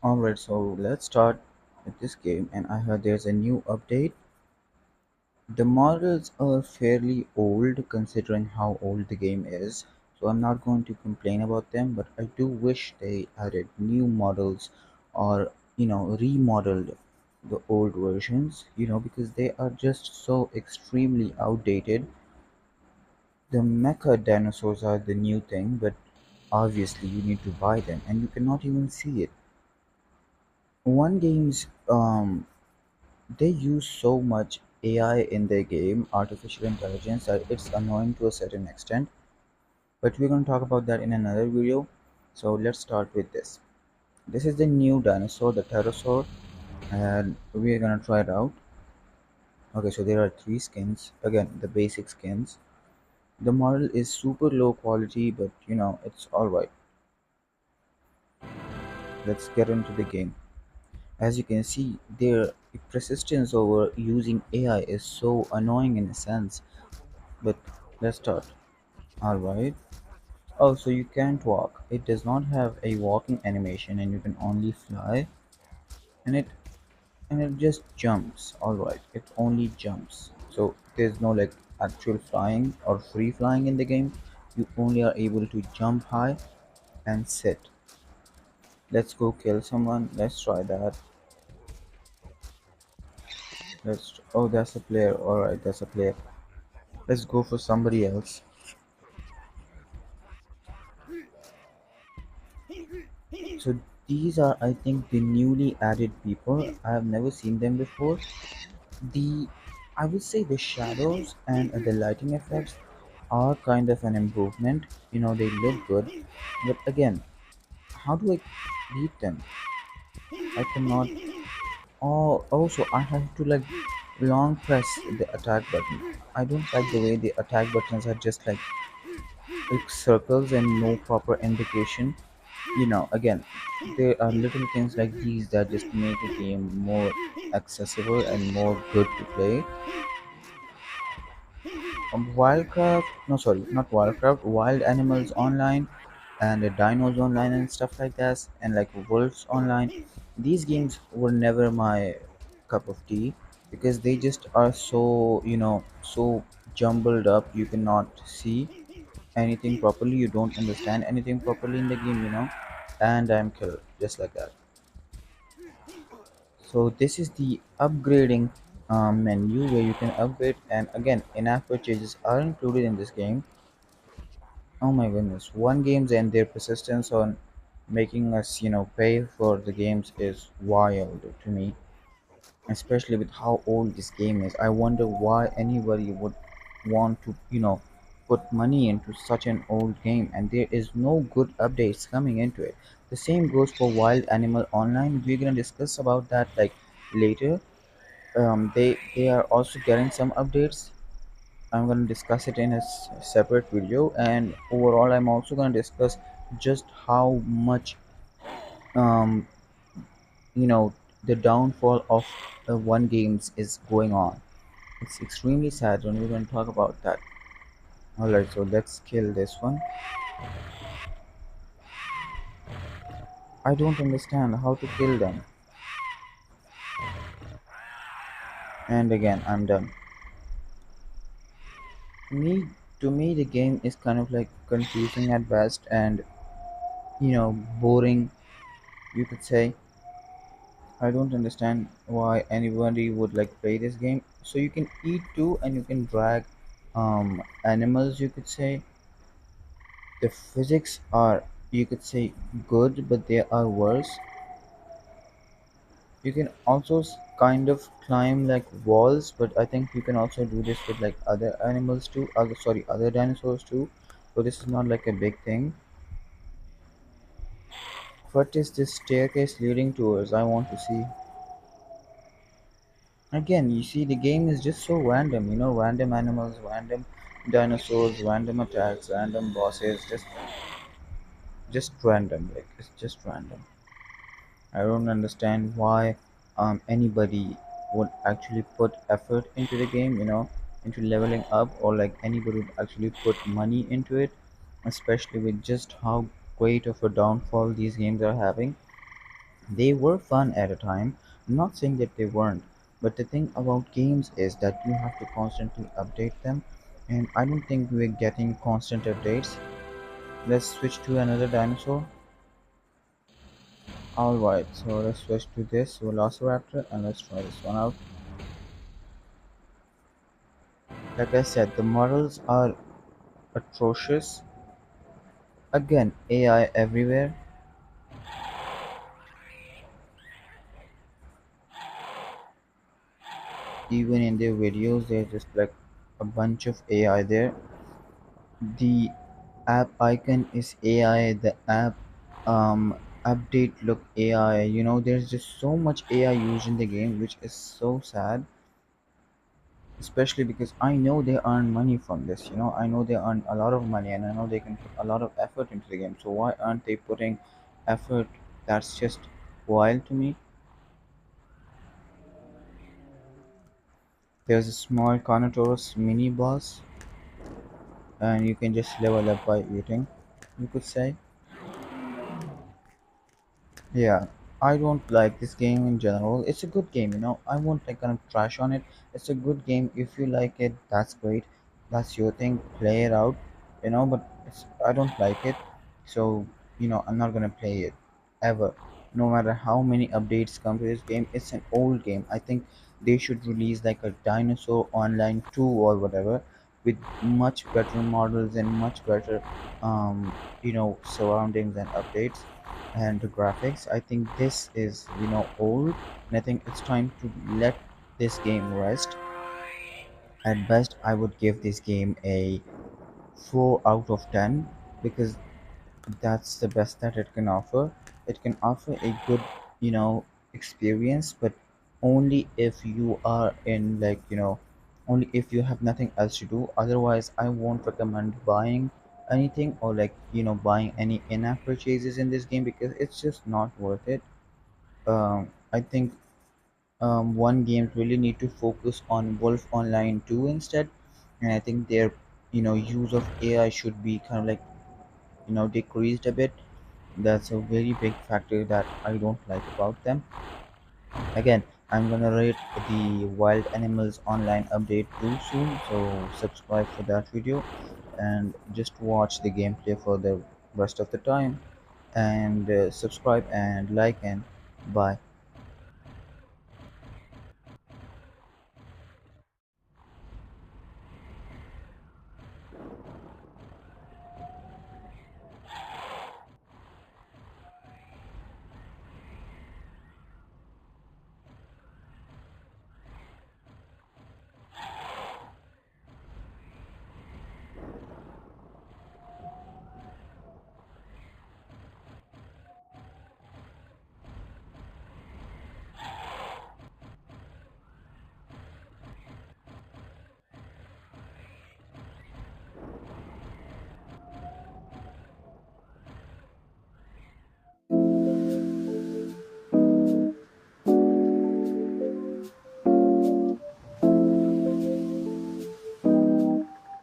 Alright, so let's start with this game. And I heard there's a new update. The models are fairly old considering how old the game is, so I'm not going to complain about them, but I do wish they added new models or remodeled the old versions, because they are just so extremely outdated. The mecha dinosaurs are the new thing, but obviously you need to buy them and you cannot even see it. One game's They use so much AI in their game, artificial intelligence, that it's annoying to a certain extent. But we're going to talk about that in another video. So let's start with this. This is the new dinosaur, the pterosaur, and we're going to try it out. Okay, so there are three skins. Again, the basic skins. The model is super low quality, but it's alright. Let's get into the game. As you can see, their persistence over using AI is so annoying in a sense. But let's start. Alright. Oh, so you can't walk. It does not have a walking animation and you can only fly. And it just jumps. Alright. It only jumps. So there's no like actual flying or free flying in the game. You only are able to jump high and sit. Let's go kill someone. Let's try that. Oh, that's a player. Alright, that's a player. Let's go for somebody else. So these are, I think, the newly added people. I have never seen them before. The I would say the shadows and the lighting effects are kind of an improvement. They look good, but again, how do I beat them? I cannot. Oh, also I have to like long press the attack button. I don't like the way the attack buttons are just like circles and no proper indication. Again, there are little things like these that just make the game more accessible and more good to play. Wildcraft, no, sorry, not Wildcraft, Wild Animals Online and the Dinos Online and stuff like that, and like Wolves Online. These games were never my cup of tea because they just are so, so jumbled up. You cannot see anything properly, you don't understand anything properly in the game, and I'm killed just like that. So this is the upgrading menu where you can upgrade, and again, in-app purchases are included in this game. Oh my goodness, one games and their persistence on making us, pay for the games is wild to me, especially with how old this game is. I wonder why anybody would want to, put money into such an old game, and there is no good updates coming into it. The same goes for Wild Animal Online. We're gonna discuss about that like later. They are also getting some updates. I'm going to discuss it in a separate video, and overall I'm also going to discuss just how much um you know the downfall of one games is going on. It's extremely sad, and we're going to talk about that. All right, so let's kill this one. I don't understand how to kill them, and again I'm done. To me the game is kind of like confusing at best, and boring, you could say. I don't understand why anybody would like play this game. So you can eat too, and you can drag animals, you could say. The physics are, you could say, good, but they are worse. You can also kind of climb like walls, but I think you can also do this with like other animals too, other dinosaurs too. So this is not like a big thing. What is this staircase leading towards? I want to see. Again, you see, the game is just so random, random animals, random dinosaurs, random attacks, random bosses, just random. Like it's just random. I don't understand why anybody would actually put effort into the game, into leveling up, or like anybody would actually put money into it, especially with just how great of a downfall these games are having. They were fun at a time. I'm not saying that they weren't, but the thing about games is that you have to constantly update them, and I don't think we're getting constant updates. Let's switch to another dinosaur. Alright, so let's switch to this Velociraptor and let's try this one out. Like I said, the models are atrocious. Again, AI everywhere. Even in their videos, there's just like a bunch of AI there. The app icon is AI. The app update look AI. There's just so much AI used in the game, which is so sad. Especially because I know they earn money from this. I know they earn a lot of money, and I know they can put a lot of effort into the game. So why aren't they putting effort? That's just wild to me. There's a small Carnotaurus mini boss, and you can just level up by eating, you could say. Yeah, I don't like this game in general. It's a good game. I won't like kind of trash on it. It's a good game. If you like it, that's great. That's your thing. Play it out. But I don't like it, so I'm not gonna play it ever. No matter how many updates come to this game, it's an old game. I think they should release like a Dinosaur Online 2 or whatever, with much better models and much better surroundings and updates and the graphics. I think this is old, and I think it's time to let this game rest. At best, I would give this game a 4 out of 10 because that's the best that it can offer. It can offer a good experience, but only if you are in only if you have nothing else to do. Otherwise, I won't recommend buying anything or buying any in-app purchases in this game because it's just not worth it. I think one game really need to focus on Wolf Online 2 instead, and I think their use of AI should be kind of like decreased a bit. That's a very big factor that I don't like about them. Again, I'm gonna rate the Wild Animals Online update too soon, so subscribe for that video and just watch the gameplay for the rest of the time. And subscribe and like and bye.